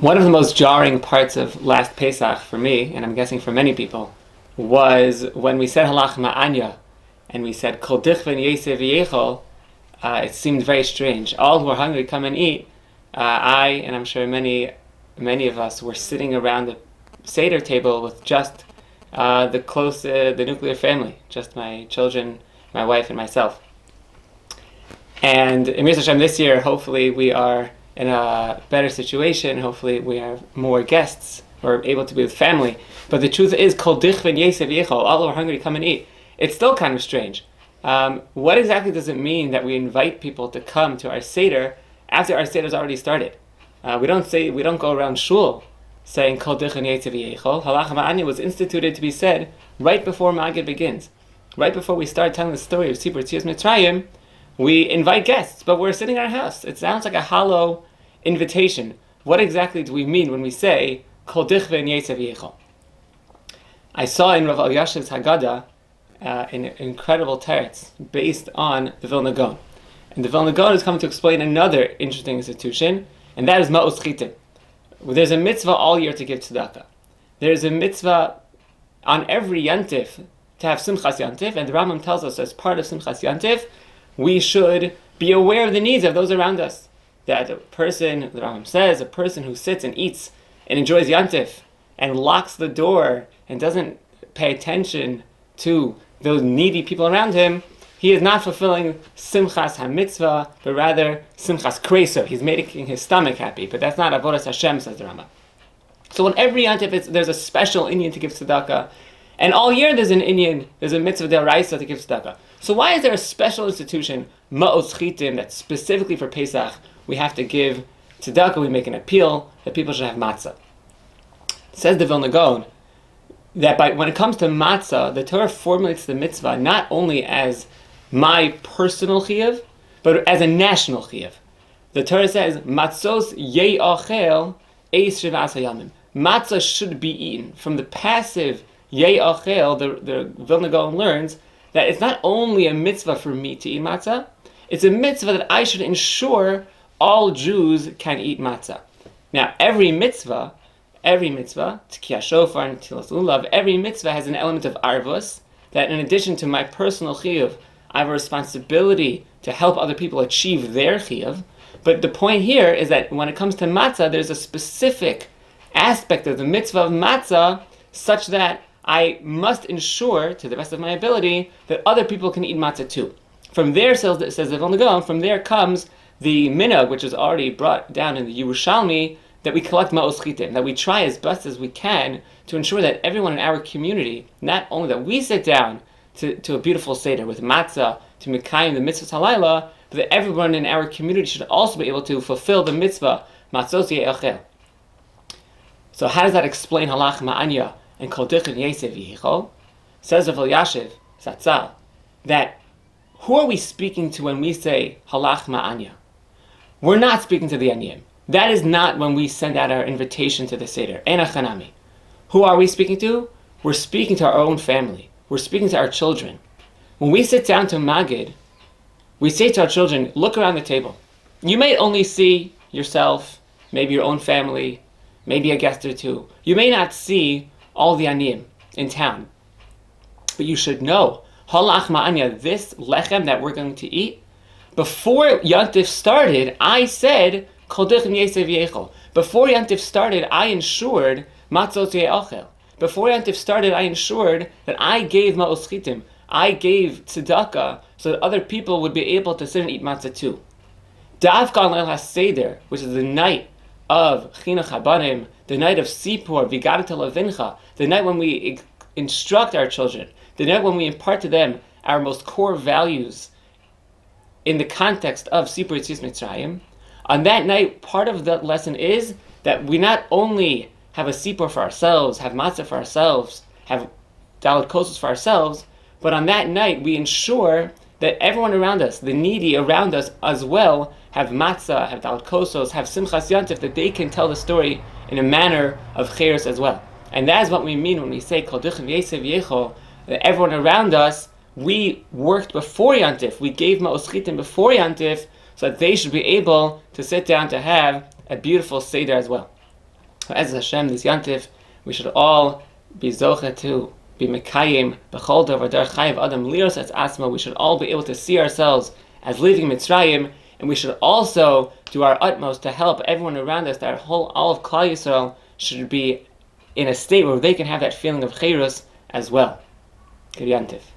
One of the most jarring parts of last Pesach for me, and I'm guessing for many people, was when we said halach ma'anya, and we said kol dichven yesev yechol. It seemed very strange. All who are hungry come and eat. I, and I'm sure many of us, were sitting around the Seder table with just the nuclear family, just my children, my wife, and myself. And in Mirza Hashem this year, hopefully we are in a better situation. Hopefully we have more guests. We're able to be with family. But the truth is, kol dichven yesev yechol, all who are hungry come and eat. It's still kind of strange. What exactly does it mean that we invite people to come to our Seder after our Seder's already started? We don't go around shul saying kol dichven yesev yechol. Halach ma'anya was instituted to be said right before Magid begins. Right before we start telling the story of Sipur Tzias Mitzrayim, we invite guests, but we're sitting in our house. It sounds like a hollow invitation. What exactly do we mean when we say kol dichven yesev yechol? I saw in Rav Elyashiv's Haggadah an incredible teretz based on the Vilna Gaon. And the Vilna Gaon is coming to explain another interesting institution, and that is ma'os chitim. There's a mitzvah all year to give tzedakah. There's a mitzvah on every yantif to have simchas yantif, and the Rambam tells us as part of simchas yantif, we should be aware of the needs of those around us. That a person, the Rambam says, a person who sits and eats and enjoys yantif and locks the door and doesn't pay attention to those needy people around him, he is not fulfilling simchas ha-mitzvah, but rather simchas kreso. He's making his stomach happy, but that's not avodas Hashem, says the Rambam. So in every yantif, there's a special inyan to give tzedakah, and all year there's a mitzvah d'oraisa to give tzedakah. So why is there a special institution, ma'os chitim, that's specifically for Pesach? We have to give tzedakah, we make an appeal that people should have matzah. Says the Vilna Gaon, that when it comes to matzah, the Torah formulates the mitzvah not only as my personal chiyuv, but as a national chiyuv. The Torah says, matzos ye'achel eis shivas hayamim. Matzah should be eaten. From the passive ye'achel, the Vilna Gaon learns that it's not only a mitzvah for me to eat matzah, it's a mitzvah that I should ensure all Jews can eat matzah. Now, every mitzvah, Tkiyah Shofar and Tilas Lulav, every mitzvah has an element of arvus, that in addition to my personal chiyuv, I have a responsibility to help other people achieve their chiyuv. But the point here is that when it comes to matzah, there's a specific aspect of the mitzvah of matzah such that I must ensure, to the best of my ability, that other people can eat matzah too. From there, says the Vilna Gaon, from there comes the minhag, which is already brought down in the Yerushalmi, that we collect ma'os chitim, that we try as best as we can to ensure that everyone in our community, not only that we sit down to a beautiful Seder with matzah, to mekayim the mitzvah halayla, but that everyone in our community should also be able to fulfill the mitzvah, matzos ye'achel. So how does that explain halach ma'anya and kol dichven yesev yechol? Says Rav Elyashiv Zatzal, that who are we speaking to when we say halach ma'anya? We're not speaking to the aniyim. That is not when we send out our invitation to the Seder. Ena chanami. Who are we speaking to? We're speaking to our own family. We're speaking to our children. When we sit down to Magid, we say to our children, look around the table. You may only see yourself, maybe your own family, maybe a guest or two. You may not see all the aniyim in town. But you should know, halach ma'anya, this lechem that we're going to eat, before Yantif started, I said, kol dichven yesev yechol. Before Yantif started, I ensured matzot ye'achel. Before Yantif started, I ensured that I gave ma'os chitim. I gave tzedakah so that other people would be able to sit and eat matzah too. Davka on Leil HaSeder, which is the night of Chinuch HaBanim, the night of Sipur, V'gadat Lavincha, the night when we instruct our children, the night when we impart to them our most core values in the context of Sipur Tzias Mitzrayim. On that night, part of the lesson is that we not only have a sipur for ourselves, have matzah for ourselves, have dalet kosos for ourselves, but on that night we ensure that everyone around us, the needy around us as well, have matzah, have dalet kosos, have simchas yantif, that they can tell the story in a manner of cheres as well. And that is what we mean when we say kol dichven yesev yechol, that everyone around us, we worked before yantif, we gave ma'os chitim before yantif, so that they should be able to sit down to have a beautiful Seder as well. As Hashem, this Yantif, we should all be zoche to be mekayim b'chol davar dar chayiv adam liros as asma. We should all be able to see ourselves as leaving Mitzrayim, and we should also do our utmost to help everyone around us. That all of Klal Yisrael should be in a state where they can have that feeling of chayrus as well. Good Yantif.